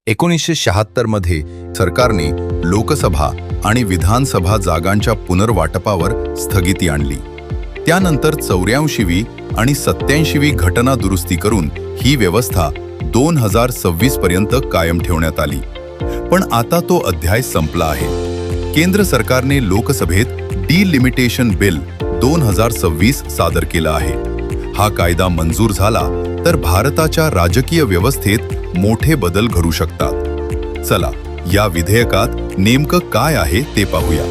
1976 मध्ये सरकारने लोकसभा आणि विधानसभा जागांच्या पुनर्वाटपावर स्थगिती आणली. त्यानंतर 84वी आणि 87वी घटना दुरुस्ती करून ही व्यवस्था 2026 पर्यंत कायम ठेवण्यात आली. पण आता तो अध्याय संपला आहे. केंद्र सरकारने लोकसभेत डिलिमिटेशन बिल 2026 सादर केला आहे. हा कायदा मंजूर झाला तर भारताच्या राजकीय व्यवस्थेत मोठे बदल घडू शकतात. चला, या विधेयकात नेमकं काय आहे ते पाहूया.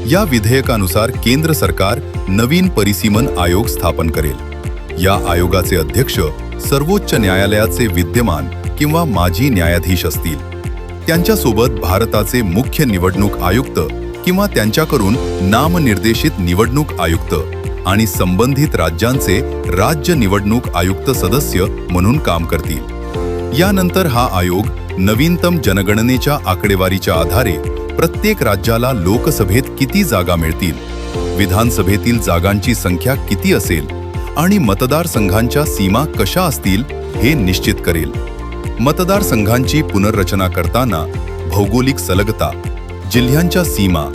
या विधेयकानुसार केंद्र सरकार नवीन परिसीमन आयोग स्थापन करेल. या आयोगाचे अध्यक्ष सर्वोच्च न्यायालयाचे विद्यमान किंवा माजी न्यायाधीश असतील. त्यांच्यासोबत भारताचे मुख्य निवडणूक आयुक्त किंवा त्यांच्याकडून नामनिर्देशित निवडणूक आयुक्त आणि संबंधित राज्यांचे राज्य निवडणूक आयुक्त सदस्य म्हणून काम करतील. यानंतर हा आयोग नवीनतम जनगणनेच्या आकडेवारीच्या आधारे प्रत्येक राज्याला लोकसभेत किती जागा मिळतील, विधानसभेतील जागांची संख्या किती असेल आणि मतदारसंघांच्या सीमा कशा असतील हे निश्चित करेल. मतदारसंघांची पुनर्रचना करताना भौगोलिक सलगता, जिल्ह्यांच्या सीमा,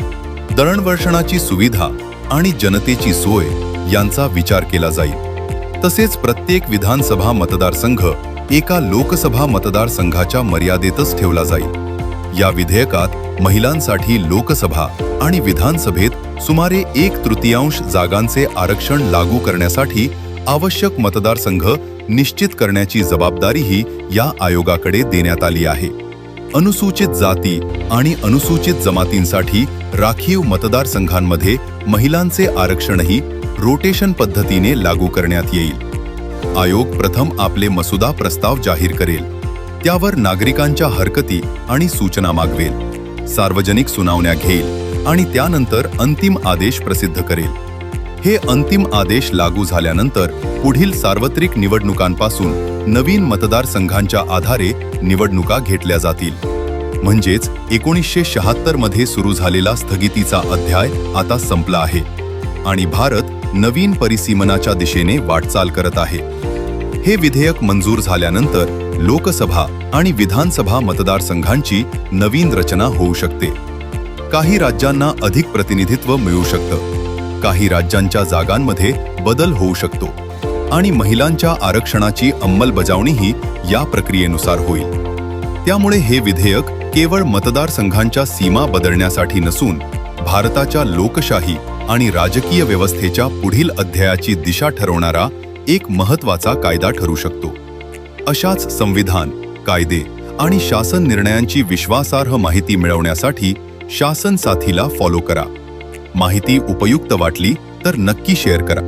दळणवळणाची सुविधा आणि जनतेची सोय यांचा विचार केला जाईल. तसेच प्रत्येक विधानसभा मतदारसंघ एका लोकसभा मतदारसंघाच्या मर्यादेतच ठेवला जाईल. या विधेयकात महिलांसाठी लोकसभा आणि विधानसभेत सुमारे 1/3 जागांचे आरक्षण लागू करण्यासाठी आवश्यक मतदारसंघ निश्चित करण्याची जबाबदारीही या आयोगाकडे देण्यात आली आहे. अनुसूचित जाती आणि अनुसूचित जमातींसाठी राखीव मतदारसंघांमध्ये महिलांचे आरक्षणही रोटेशन पद्धतीने लागू करण्यात येईल. आयोग प्रथम आपले मसुदा प्रस्ताव जाहीर करेल. त्यावर नागरिकांच्या हरकती आणि सूचना मागवेल, सार्वजनिक सुनावण्या घेईल आणि त्यानंतर अंतिम आदेश प्रसिद्ध करेल. हे अंतिम आदेश लागू झाल्यानंतर पुढील सार्वत्रिक निवडणुकांपासून नवीन मतदारसंघांच्या आधारे निवडणुका घेतल्या जातील. म्हणजेच 1976 मध्ये सुरू झालेला स्थगितीचा अध्याय आता संपला आहे आणि भारत नवीन परिसीमनाच्या दिशेने वाटचाल करत आहे. हे विधेयक मंजूर झाल्यानंतर लोकसभा आणि विधानसभा मतदारसंघांची नवीन रचना होऊ शकते. काही राज्यांना अधिक प्रतिनिधित्व मिळू शकतं, काही राज्यांच्या जागांमध्ये बदल होऊ शकतो आणि महिलांच्या आरक्षणाची अंमलबजावणीही या प्रक्रियेनुसार होईल. त्यामुळे हे विधेयक केवळ मतदारसंघांच्या सीमा बदलण्यासाठी नसून भारताच्या लोकशाही आणि राजकीय व्यवस्थेच्या पुढील अध्यायाची दिशा ठरवणारा एक महत्त्वाचा कायदा ठरू शकतो. अशाच संविधान, कायदे आणि शासन निर्णयांची विश्वासार्ह माहिती मिळवण्यासाठी शासन साथीला फॉलो करा. माहिती उपयुक्त वाटली तर नक्की शेअर करा.